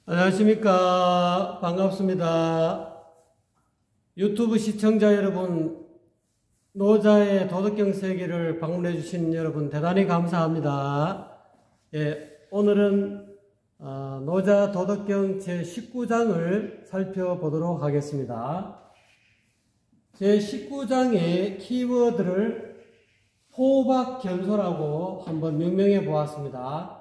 안녕하십니까. 반갑습니다. 유튜브 시청자 여러분, 노자의 도덕경 세계를 방문해 주신 여러분 대단히 감사합니다. 오늘은 노자 도덕경 제19장을 살펴보도록 하겠습니다. 제19장의 키워드를 호박견소라고 한번 명명해 보았습니다.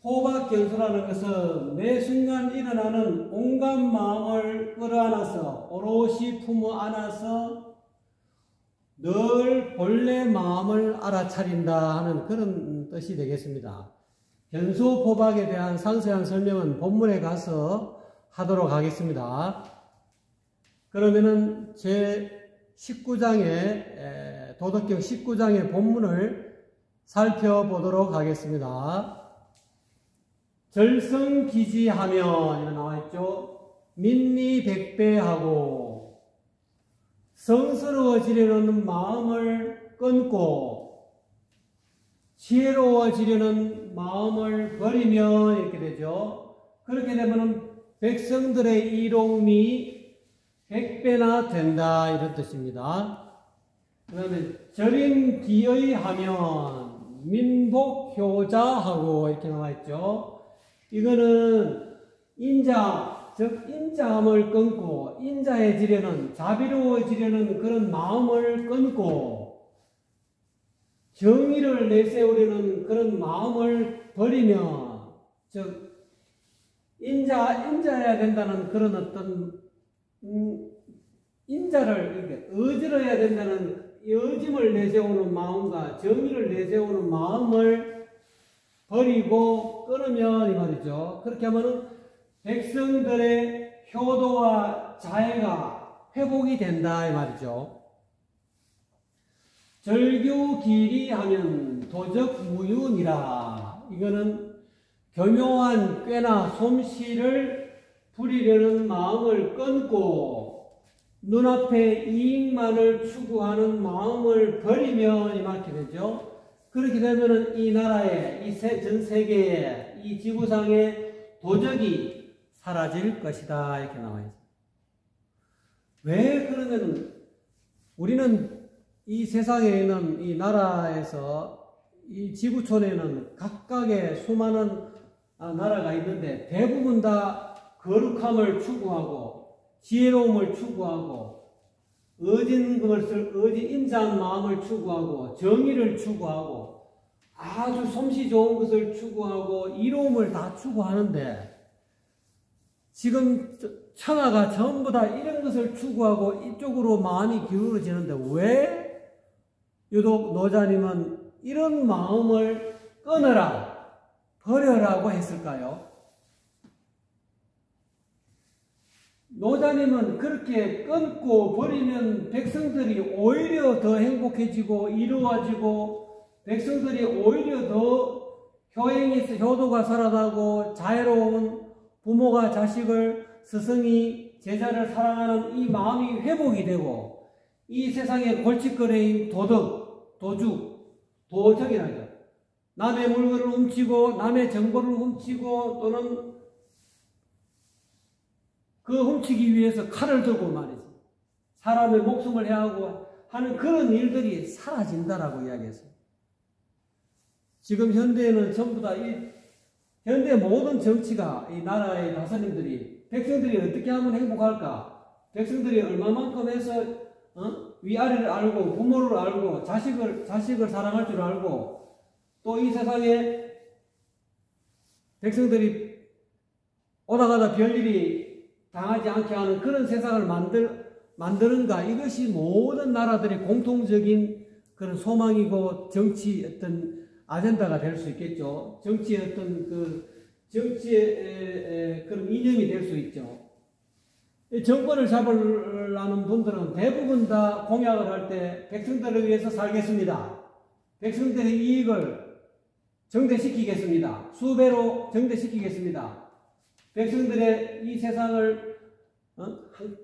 호박견소라는 것은 매 순간 일어나는 온갖 마음을 끌어안아서 오롯이 품어 안아서 늘 본래 마음을 알아차린다 하는 그런 뜻이 되겠습니다. 견소포박에 대한 상세한 설명은 본문에 가서 하도록 하겠습니다. 그러면은 제 19장의 도덕경 19장의 본문을 살펴보도록 하겠습니다. 절성기지하면 이렇게 나와있죠. 민리백배하고 성스러워지려는 마음을 끊고 지혜로워지려는 마음을 버리면 이렇게 되죠. 그렇게 되면 백성들의 이로움이 100배나 된다 이런 뜻입니다. 그 다음에 절임기의하면 민복효자하고 이렇게 나와있죠. 이거는 인자, 즉 인자함을 끊고 인자해지려는, 자비로워지려는 그런 마음을 끊고 정의를 내세우려는 그런 마음을 버리면, 즉 인자해야 된다는 그런 어떤 인자를 이렇게 어지러야 된다는 여짐을 내세우는 마음과 정의를 내세우는 마음을 버리고 끊으면 이 말이죠. 그렇게 하면은 백성들의 효도와 자애가 회복이 된다 이 말이죠. 절규길이 하면 도적무윤이라. 이거는 교묘한 꾀나 솜씨를 부리려는 마음을 끊고 눈앞의 이익만을 추구하는 마음을 버리면 이렇게 되죠. 그렇게 되면은 이 나라에, 전 세계에, 이 지구상에 도적이 사라질 것이다 이렇게 나와 있습니다. 왜 그러면은 우리는 이 세상에 있는 이 나라에서 이 지구촌에는 각각의 수많은 나라가 있는데 대부분 다 거룩함을 추구하고 지혜로움을 추구하고 어진 인자한 마음을 추구하고 정의를 추구하고 아주 솜씨 좋은 것을 추구하고 이로움을 다 추구하는데 지금 천하가 전부 다 이런 것을 추구하고 이쪽으로 마음이 기울어지는데 왜 유독 노자님은 이런 마음을 끊어라, 버려라고 했을까요? 노자님은 그렇게 끊고 버리면 백성들이 오히려 더 행복해지고 이루어지고 백성들이 오히려 더 효도가 살아나고 자애로운 부모가 자식을, 스승이 제자를 사랑하는 이 마음이 회복이 되고 이 세상의 골칫거리인 도적이라죠. 남의 물건을 훔치고 남의 정보를 훔치고 또는 그 훔치기 위해서 칼을 들고 말이지 사람의 목숨을 해하고 하는 그런 일들이 사라진다라고 이야기했어요. 지금 현대에는 전부 다 현대 모든 정치가 이 나라의 다스님들이 백성들이 어떻게 하면 행복할까? 백성들이 얼마만큼 해서 위아래를 알고 부모를 알고 자식을 사랑할 줄 알고 또 이 세상에 백성들이 오다가다 별일이 당하지 않게 하는 그런 세상을 만드는가? 이것이 모든 나라들의 공통적인 그런 소망이고 정치 어떤 아젠다가 될 수 있겠죠. 정치의 어떤 정치의 그런 이념이 될 수 있죠. 정권을 잡으려는 분들은 대부분 다 공약을 할 때 백성들을 위해서 살겠습니다. 백성들의 이익을 정대시키겠습니다. 수배로 정대시키겠습니다. 백성들의 이 세상을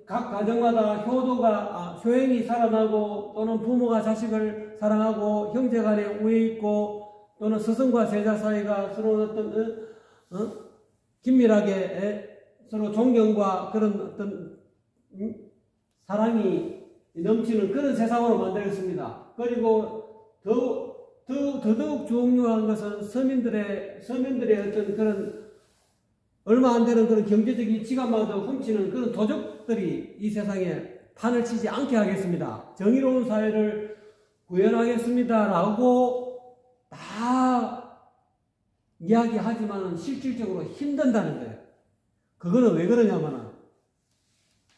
각 가정마다 효행이 살아나고 또는 부모가 자식을 사랑하고 형제간에 우애 있고 또는 스승과 제자 사이가 서로 어떤 긴밀하게 서로 존경과 그런 어떤 사랑이 넘치는 그런 세상으로 만들었습니다. 그리고 더더욱 중요한 것은 서민들의 어떤 그런 얼마 안 되는 그런 경제적인 지갑마저 훔치는 그런 도적들이 이 세상에 판을 치지 않게 하겠습니다. 정의로운 사회를 구현하겠습니다라고 다 이야기하지만 실질적으로 힘든다는 거예요. 그거는 왜 그러냐면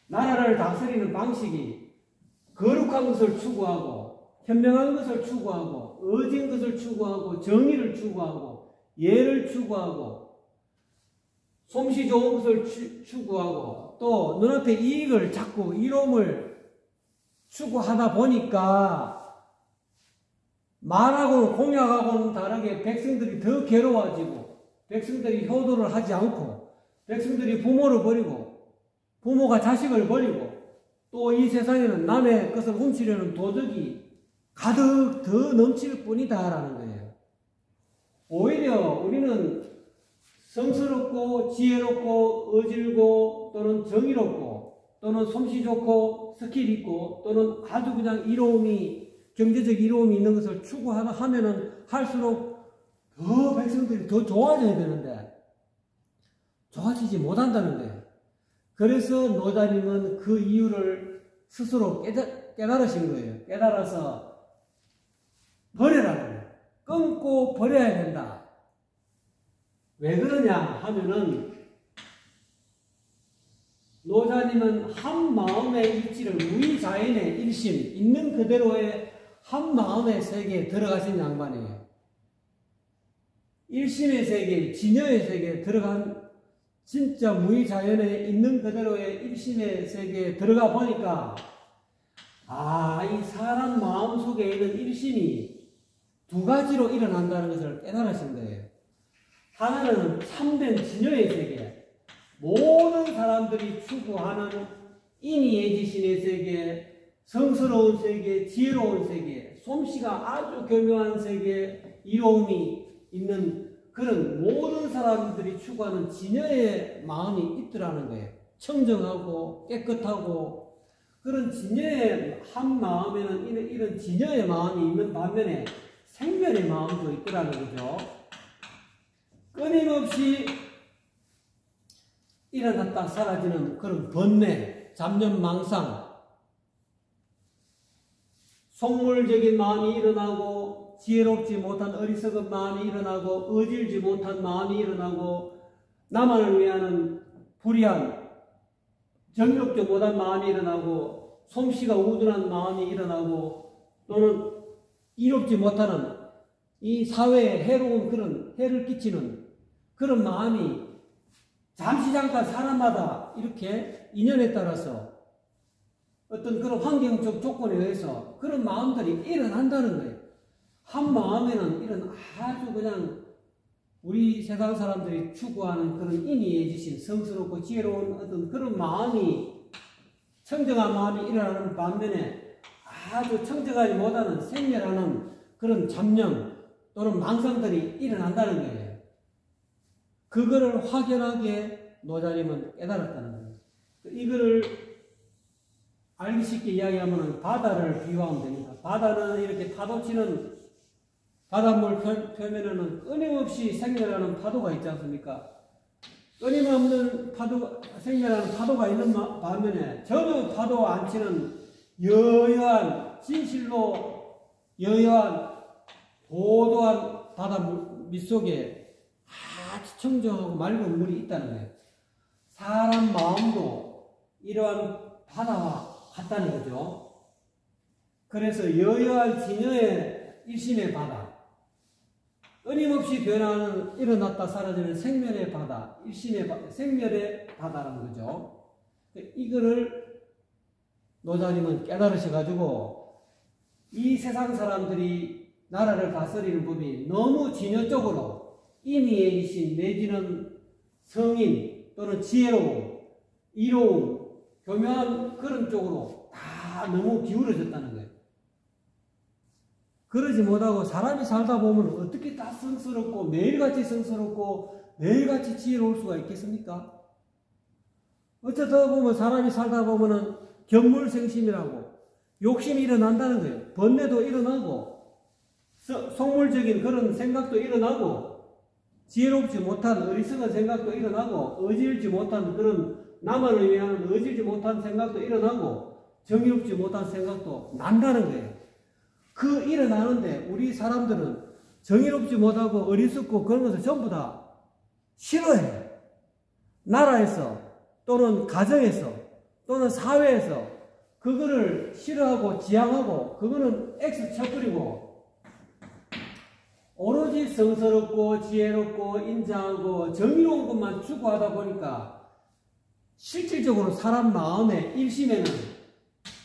나라를 다스리는 방식이 거룩한 것을 추구하고 현명한 것을 추구하고 의진 것을 추구하고 정의를 추구하고 예를 추구하고 솜씨 좋은 것을 추구하고 또 눈앞에 이익을 찾고 이로움을 추구하다 보니까 말하고는 공약하고는 다르게 백성들이 더 괴로워지고 백성들이 효도를 하지 않고 백성들이 부모를 버리고 부모가 자식을 버리고 또 이 세상에는 남의 것을 훔치려는 도적이 가득 더 넘칠 뿐이다라는 거예요. 오히려 우리는 성스럽고 지혜롭고 어질고 또는 정의롭고 또는 솜씨 좋고 스킬 있고 또는 아주 그냥 경제적 이로움이 있는 것을 추구하면은 할수록 더 백성들이 더 좋아져야 되는데 좋아지지 못한다는 거예요. 그래서 노자님은 그 이유를 스스로 깨달으신 거예요. 깨달아서 버려라는 거예요. 끊고 버려야 된다. 왜 그러냐 하면은 노자님은 한 마음의 일치를 무의자연의 일심 있는 그대로의 한 마음의 세계에 들어가신 양반이에요. 일심의 세계, 진여의 세계에 들어간 진짜 무의자연에 있는 그대로의 일심의 세계에 들어가 보니까 이 사람 마음속에 있는 일심이 두 가지로 일어난다는 것을 깨달으신 거예요. 하나는 참된 진여의 세계, 모든 사람들이 추구하는 인이해지신의 세계, 성스러운 세계, 지혜로운 세계, 솜씨가 아주 교묘한 세계, 이로움이 있는 그런 모든 사람들이 추구하는 진여의 마음이 있더라는 거예요. 청정하고 깨끗하고 그런 진여의 한 마음에는 이런 진여의 마음이 있는 반면에 생멸의 마음도 있더라는 거죠. 끊임없이 일어났다 사라지는 그런 번뇌, 잡념, 망상, 속물적인 마음이 일어나고 지혜롭지 못한 어리석은 마음이 일어나고 어질지 못한 마음이 일어나고 나만을 위하는 불의한 정의롭지 못한 마음이 일어나고 솜씨가 우둔한 마음이 일어나고 또는 이롭지 못하는 이 사회에 해로운 그런 해를 끼치는 그런 마음이 잠시 잠깐 사람마다 이렇게 인연에 따라서 어떤 그런 환경적 조건에 의해서 그런 마음들이 일어난다는 거예요. 한 마음에는 이런 아주 그냥 우리 세상 사람들이 추구하는 그런 인이해지신 성스럽고 지혜로운 어떤 그런 마음이 청정한 마음이 일어나는 반면에 아주 청정하지 못하는 생멸하는 그런 잡념 또는 망상들이 일어난다는 거예요. 그거를 확연하게 노자님은 깨달았다는 거예요. 이거를 알기 쉽게 이야기하면 바다를 비유하면 됩니다. 바다는 이렇게 파도치는 바닷물 표면에는 끊임없이 생멸하는 파도가 있지 않습니까? 끊임없는 생멸하는 파도가 있는 반면에 전혀 파도 안 치는 여여한 진실로 여여한 도도한 바닷물 밑속에 아주 청정하고 맑은 물이 있다는 거예요. 사람 마음도 이러한 바다와 같다는 거죠. 그래서 여여한 진여의 일심의 바다, 끊임없이 변화하는 일어났다 사라지는 생멸의 바다, 일심의 생멸의 바다라는 거죠. 이거를 노자님은 깨달으셔가지고 이 세상 사람들이 나라를 다스리는 법이 너무 진여적으로 인의이신 내지는 성인 또는 지혜로움, 이로움, 교묘한 그런 쪽으로 다 너무 기울어졌다는 거예요. 그러지 못하고 사람이 살다 보면 어떻게 다 성스럽고 매일같이 성스럽고 매일같이 지혜로울 수가 있겠습니까? 어쩌다 보면 사람이 살다 보면은 견물생심이라고 욕심이 일어난다는 거예요. 번뇌도 일어나고 속물적인 그런 생각도 일어나고 지혜롭지 못한 어리석은 생각도 일어나고 어질지 못한 그런 나만을 위한 어질지 못한 생각도 일어나고 정의롭지 못한 생각도 난다는 거예요. 그 일어나는데 우리 사람들은 정의롭지 못하고 어리석고 그런 것을 전부 다 싫어해요. 나라에서 또는 가정에서 또는 사회에서 그거를 싫어하고 지향하고 그거는 X 쳐버리고 오로지 성스럽고 지혜롭고 인자하고 정의로운 것만 추구하다 보니까 실질적으로 사람 마음의 일심에는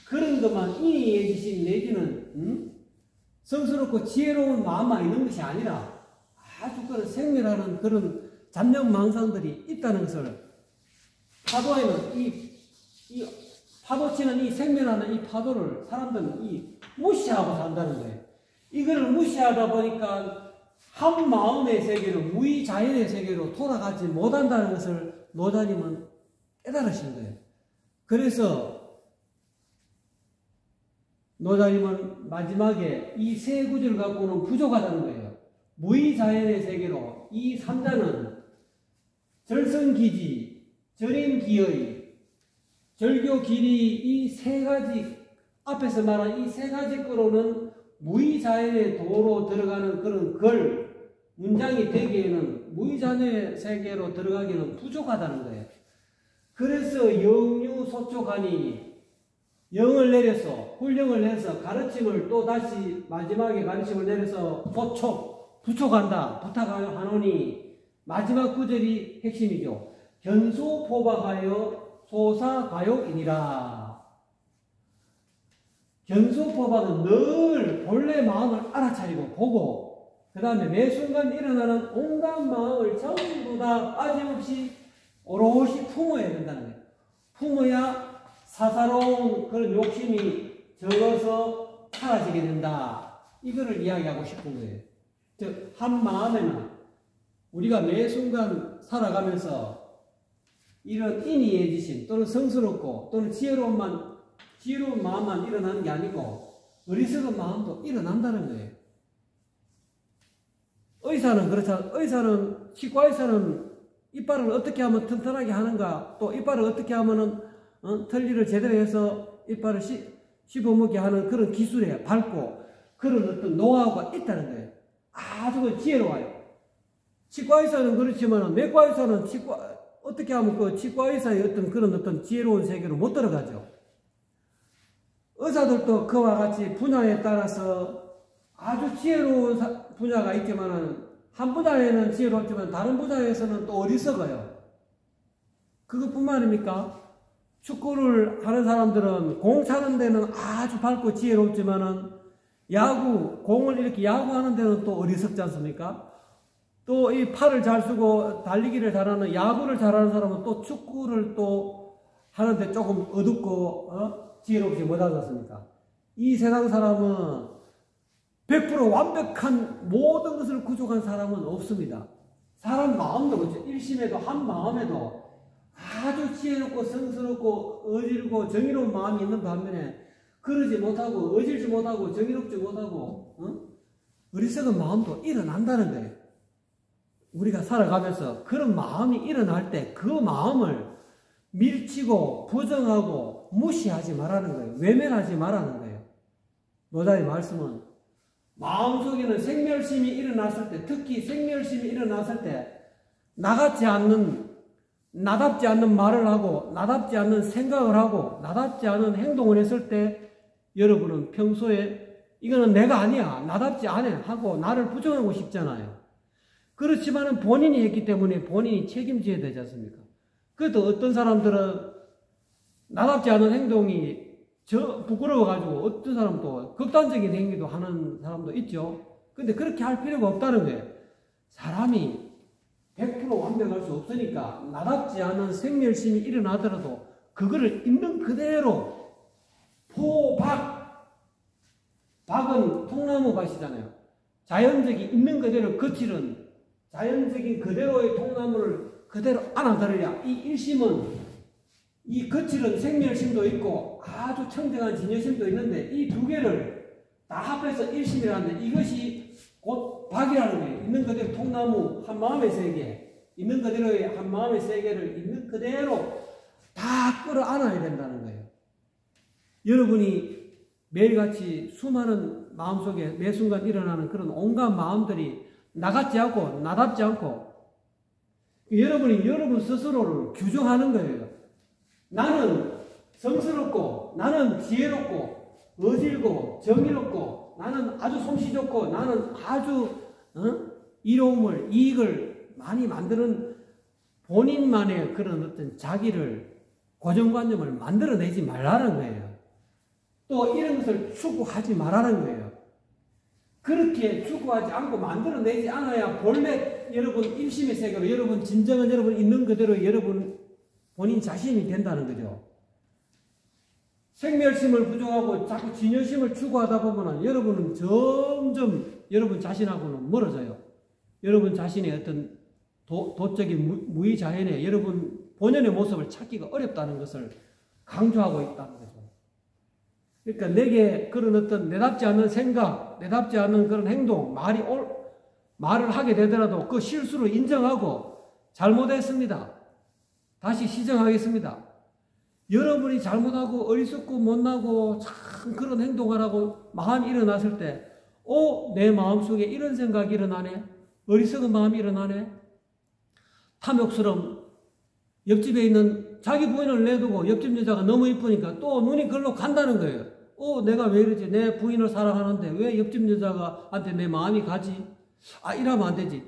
그런 것만 인의해지신 내지는 성스럽고 지혜로운 마음만 있는 것이 아니라 아주 그런 생멸하는 그런 잡념망상들이 있다는 것을 파도에는 이 파도치는 이 생멸하는 이 파도를 사람들은 무시하고 산다는 거예요. 이거를 무시하다 보니까 한 마음의 세계로 무의자연의 세계로 돌아가지 못한다는 것을 노자님은 깨달으신 거예요. 그래서 노자님은 마지막에 이 세 구절을 갖고는 부족하다는 거예요. 무의자연의 세계로 이 삼자는 절성기지, 절임기의, 절교길이 이 세 가지 앞에서 말한 이 세 가지 거로는 무의자연의 도로 들어가는 그런 문장이 되기에는 무의자연의 세계로 들어가기는 부족하다는 거예요. 그래서 영유소촉하니 영을 내려서 훈령을 해서 가르침을 또 다시 마지막에 가르침을 내려서 소촉, 부촉한다, 부탁하여 하노니 마지막 구절이 핵심이죠. 견소포박하여 소사과욕이니라. 견소포박은 늘 본래 마음을 알아차리고 보고 그 다음에 매 순간 일어나는 온갖 마음을 전부 다 빠짐없이 오롯이 품어야 된다는 거예요. 품어야 사사로운 그런 욕심이 적어서 사라지게 된다. 이거를 이야기하고 싶은 거예요. 즉, 한 마음에는 우리가 매 순간 살아가면서 이런 인의해지신 또는 성스럽고 또는 지혜로운 마음만 일어나는 게 아니고 어리석은 마음도 일어난다는 거예요. 의사는 그렇잖아요. 치과의사는 이빨을 어떻게 하면 튼튼하게 하는가, 또 이빨을 어떻게 하면은 털리를 제대로 해서 이빨을 씹어먹게 하는 그런 기술에 밝고 그런 어떤 노하우가 있다는 거예요. 아주 지혜로워요. 치과의사는 그렇지만 내과의사는 어떻게 하면 그 치과의사의 어떤 지혜로운 세계로 못 들어가죠. 의사들도 그와 같이 분야에 따라서 아주 지혜로운 분야가 있지만은 한 분야에는 지혜롭지만 다른 분야에서는 또 어리석어요. 그것뿐만 아닙니까? 축구를 하는 사람들은 공 차는 데는 아주 밝고 지혜롭지만은 공을 이렇게 야구하는 데는 또 어리석지 않습니까? 또 이 팔을 잘 쓰고 달리기를 잘하는 야구를 잘하는 사람은 또 축구를 또 하는데 조금 어둡고 지혜롭지 못하지 않습니까? 이 세상 사람은 100% 완벽한 모든 것을 구족한 사람은 없습니다. 사람 마음도 그렇죠. 일심에도 한 마음에도 아주 지혜롭고 성스럽고 어질고 정의로운 마음이 있는 반면에 그러지 못하고 어질지 못하고 정의롭지 못하고 어리석은 마음도 일어난다는 거예요. 우리가 살아가면서 그런 마음이 일어날 때 그 마음을 밀치고 부정하고 무시하지 말라는 거예요. 외면하지 말라는 거예요. 노자의 말씀은 마음속에는 생멸심이 일어났을 때, 특히 생멸심이 일어났을 때 나답지 않는 말을 하고 나답지 않는 생각을 하고 나답지 않은 행동을 했을 때 여러분은 평소에 이거는 내가 아니야, 나답지 않아 하고 나를 부정하고 싶잖아요. 그렇지만은 본인이 했기 때문에 본인이 책임져야 되지 않습니까? 그래도 어떤 사람들은 나답지 않은 행동이 부끄러워가지고 어떤 사람도 극단적인 행위도 하는 사람도 있죠. 근데 그렇게 할 필요가 없다는 거예요. 사람이 100% 완벽할 수 없으니까 나답지 않은 생멸심이 일어나더라도 그거를 있는 그대로 박은 통나무 밭이잖아요. 자연적이 있는 그대로 거칠은 자연적인 그대로의 통나무를 그대로 안아들으랴. 이 일심은 이 거칠은 생멸심도 있고 아주 청정한 진여심도 있는데 이 두 개를 다 합해서 일심이라는데 이것이 곧 박이라는 거예요. 있는 그대로 통나무 한 마음의 세계, 있는 그대로의 한 마음의 세계를 있는 그대로 다 끌어안아야 된다는 거예요. 여러분이 매일같이 수많은 마음속에 매 순간 일어나는 그런 온갖 마음들이 나같지 않고 나답지 않고 여러분이 여러분 스스로를 규정하는 거예요. 나는 성스럽고 나는 지혜롭고 어질고 정의롭고 나는 아주 솜씨 좋고 나는 아주 이로움을 이익을 많이 만드는 본인만의 그런 어떤 자기를 고정관념을 만들어내지 말라는 거예요. 또 이런 것을 추구하지 말라는 거예요. 그렇게 추구하지 않고 만들어내지 않아야 본래 여러분 일심의 세계로 여러분 진정한 여러분 있는 그대로 여러분 본인 자신이 된다는 거죠. 생멸심을 부정하고 자꾸 진여심을 추구하다 보면 여러분은 점점 여러분 자신하고는 멀어져요. 여러분 자신의 어떤 도적인 무의자연에 여러분 본연의 모습을 찾기가 어렵다는 것을 강조하고 있다는 거죠. 그러니까 내게 그런 어떤 내답지 않는 생각, 내답지 않는 그런 행동, 말을 하게 되더라도 그 실수를 인정하고 잘못했습니다. 다시 시정하겠습니다. 여러분이 잘못하고 어리석고 못나고 참 그런 행동하라고 마음이 일어났을 때 내 마음속에 이런 생각이 일어나네. 어리석은 마음이 일어나네. 탐욕스러움. 옆집에 있는 자기 부인을 내두고 옆집 여자가 너무 이쁘니까 또 눈이 글로 간다는 거예요. 내가 왜 이러지? 내 부인을 사랑하는데 왜 옆집 여자한테 내 마음이 가지? 이러면 안 되지.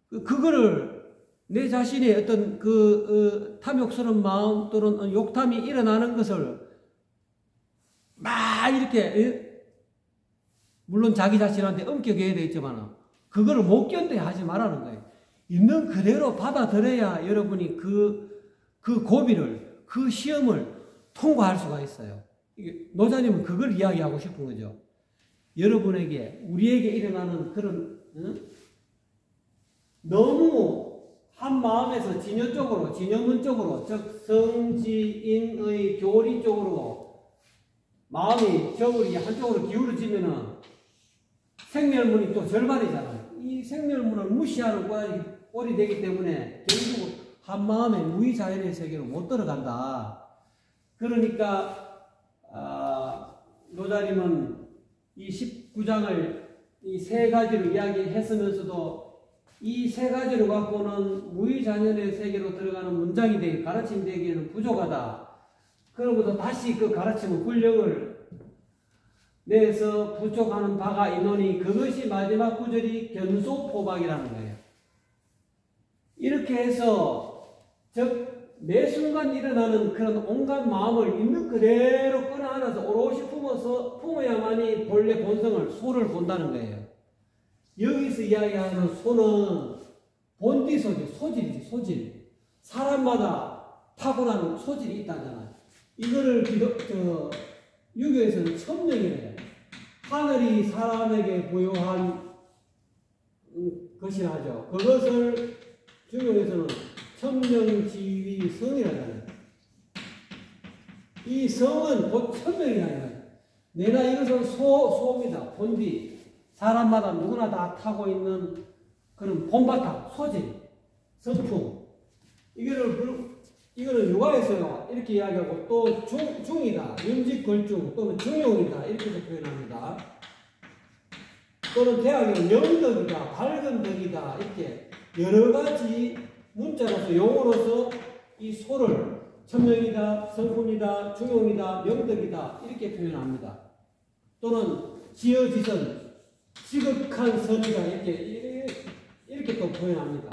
그거를 내 자신의 어떤 탐욕스러운 마음 또는 욕탐이 일어나는 것을 막 이렇게 물론 자기 자신한테 엄격해야 되겠지만 그거를 못 견뎌야 하지 말라는 거예요. 있는 그대로 받아들여야 여러분이 그 고비를 그 시험을 통과할 수가 있어요. 노자님은 그걸 이야기하고 싶은 거죠. 여러분에게 우리에게 일어나는 그런 너무 한 마음에서 진여 쪽으로, 진여문 쪽으로, 즉 성지인의 교리 쪽으로 마음이 저울이 한쪽으로 기울어지면은 생멸문이 또 절반이잖아요. 이 생멸문을 무시하는 꼴이 되기 때문에 결국 한 마음의 무의자연의 세계로 못 들어간다. 그러니까 노자님은 이 19장을 이 세 가지로 이야기했으면서도 이 세 가지를 갖고는 무의자연의 세계로 들어가는 문장이 되기, 가르침이 되기에는 부족하다. 그러고도 다시 그 가르침의 훈령을 내서 부족하는 바가 있노니 그것이 마지막 구절이 견소포박이라는 거예요. 이렇게 해서 즉 매 순간 일어나는 그런 온갖 마음을 있는 그대로 끌어안아서 오롯이 품어야만이 본래 본성을 소를 본다는 거예요. 여기서 이야기하는 소는 본디 소질이지 소질. 사람마다 타고난 소질이 있다잖아요. 이거를 유교에서는 천명이래요. 하늘이 사람에게 부여한 것이라죠. 그것을 중국에서는 천명지위 성이라잖아요. 이 성은 곧 천명이라는 거예요. 내가 이것은 소입니다. 본디. 사람마다 누구나 다 타고 있는 그런 본바탕, 소질, 성품. 이거는 육아에서요, 이렇게 이야기하고, 또 중이다, 윤직걸중, 또는 중용이다, 이렇게도 표현합니다. 또는 대학에는 영덕이다, 밝은 덕이다, 이렇게 여러 가지 문자로서, 용어로서 이 소를 천명이다, 성품이다, 중용이다, 영덕이다, 이렇게 표현합니다. 또는 지어지선, 지극한 선이다, 이렇게 또 표현합니다.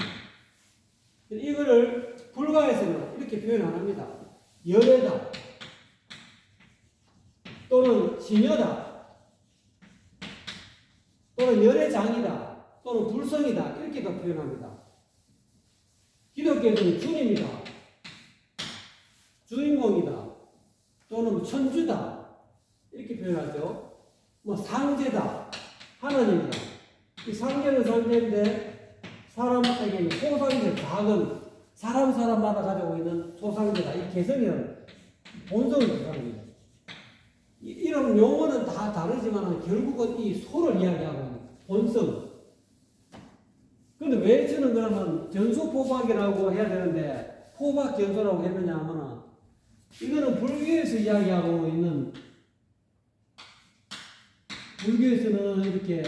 이거를 불가에서는 이렇게 표현 안 합니다. 열애다, 또는 진여다, 또는 열애장이다, 또는 불성이다, 이렇게도 표현합니다. 기독교에서는 주님이다, 주인공이다, 또는 천주다, 이렇게 표현하죠. 상제다, 하나님이다. 이 상제는 상제인데 사람에게 소상적 작은 사람마다 가지고 있는 소상적이다. 이 개성이라는 본성을 뜻하는 거예요. 이런 용어는 다 다르지만 결국은 이 소를 이야기하고 있는 본성. 근데 왜 저는 그러면 견소포박이라고 해야 되는데 포박견소라고 했느냐 하면 이거는 불교에서 이야기하고 있는, 불교에서는 이렇게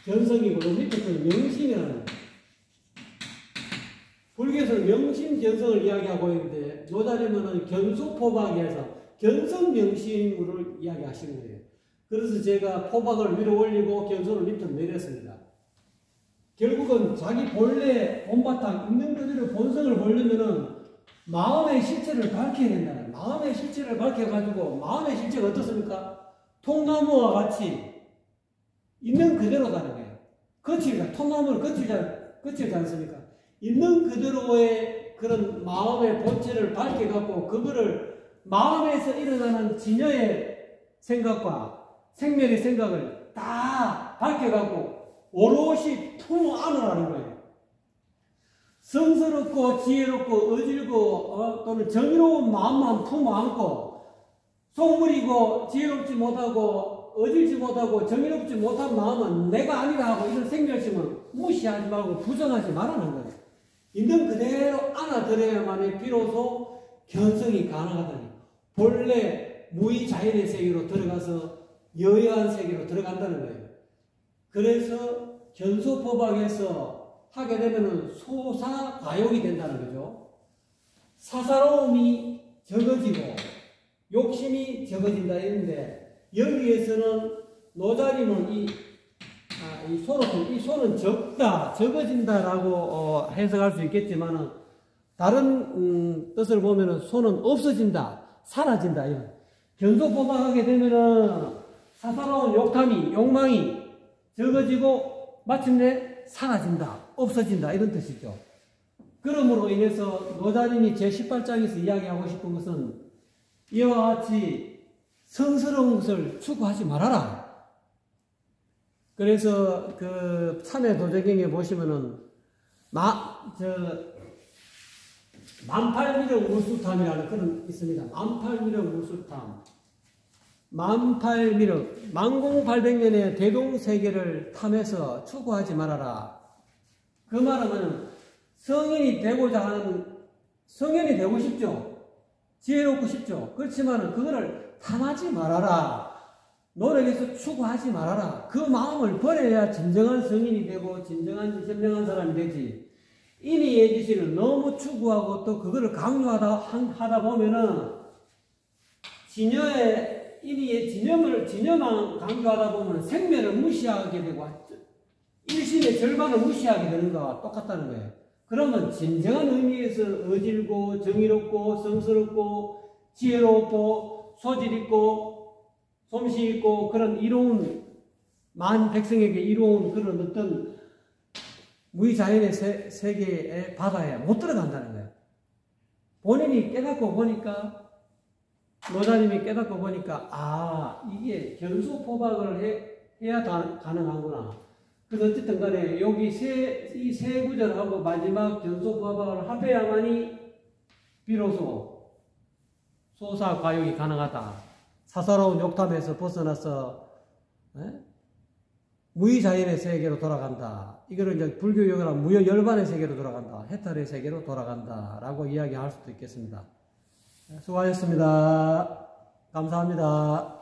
견성이고 밑에서는 명심이라는 거예요. 불교에서는 명심견성을 이야기하고 있는데 노자리면은 견소포박에서 견성명심을 이야기하시는 거예요. 그래서 제가 포박을 위로 올리고 견소를 밑으로 내렸습니다. 결국은 자기 본래 본바탕 있는 그대로 본성을 보려면은 마음의 실체를 밝혀야 된다는 거예요. 마음의 실체를 밝혀가지고 마음의 실체가 어떻습니까? 통나무와 같이 있는 그대로다는 거예요. 거칠까? 통나무를 거칠지 않습니까? 있는 그대로의 그런 마음의 본체를 밝혀갖고 그거를 마음에서 일어나는 진여의 생각과 생멸의 생각을 다 밝혀갖고 오롯이 품 안으라는 거예요. 성스럽고 지혜롭고 어질고 또는 정의로운 마음만 품 안고 속물이고 지혜롭지 못하고 어질지 못하고 정의롭지 못한 마음은 내가 아니라 하고 이런 생멸심을 무시하지 말고 부정하지 말라는 거예요. 있는 그대로 안아들여야만 비로소 견성이 가능하다니. 본래 무의자연의 세계로 들어가서 여여한 세계로 들어간다는 거예요. 그래서 견소포박에서 하게 되면은 소사과욕이 된다는 거죠. 사사로움이 적어지고 욕심이 적어진다 이런데 여기에서는 노자리는 이 소는 적다, 적어진다라고 해석할 수 있겠지만은 다른 뜻을 보면은 소는 없어진다, 사라진다 이런. 견소포박하게 되면은 사사로운 욕망이 적어지고 마침내 사라진다, 없어진다 이런 뜻이죠. 그러므로 인해서 노자린이 제18장에서 이야기하고 싶은 것은 이와 같이 성스러운 것을 추구하지 말아라. 그래서 그 참회 도재경에 보시면은 만팔미력 울수탐이라는 그런 있습니다. 만팔미력 울수탐. 만팔미력, 만공팔백년의 대동세계를 탐해서 추구하지 말아라. 그 말은 성인이 되고자 하는, 성인이 되고 싶죠. 지혜롭고 싶죠. 그렇지만 그거를 탐하지 말아라. 노력해서 추구하지 말아라. 그 마음을 버려야 진정한 성인이 되고 진정한 현명한 사람이 되지. 인의의 지시를 너무 추구하고 또 그거를 강요하다 보면은 인의의 진여만 강조하다 보면 생명을 무시하게 되고 일심의 절반을 무시하게 되는 거와 똑같다는 거예요. 그러면 진정한 의미에서 어질고 정의롭고 성스럽고 지혜롭고 소질있고 솜씨있고 그런 이로운 만 백성에게 이로운 그런 어떤 무의자연의 세계의 바다에 못 들어간다는 거예요. 본인이 깨닫고 보니까 노자님이 깨닫고 보니까 이게 견소포박을 해야 가능하구나. 그래서 어쨌든 간에 여기 이 세 구절하고 마지막 견소포박을 합해야만이 비로소 소사과욕이 가능하다. 사사로운 욕탐에서 벗어나서 무의자연의 세계로 돌아간다. 이거를 이제 불교용어로 무여열반의 세계로 돌아간다. 해탈의 세계로 돌아간다. 라고 이야기할 수도 있겠습니다. 수고하셨습니다. 감사합니다.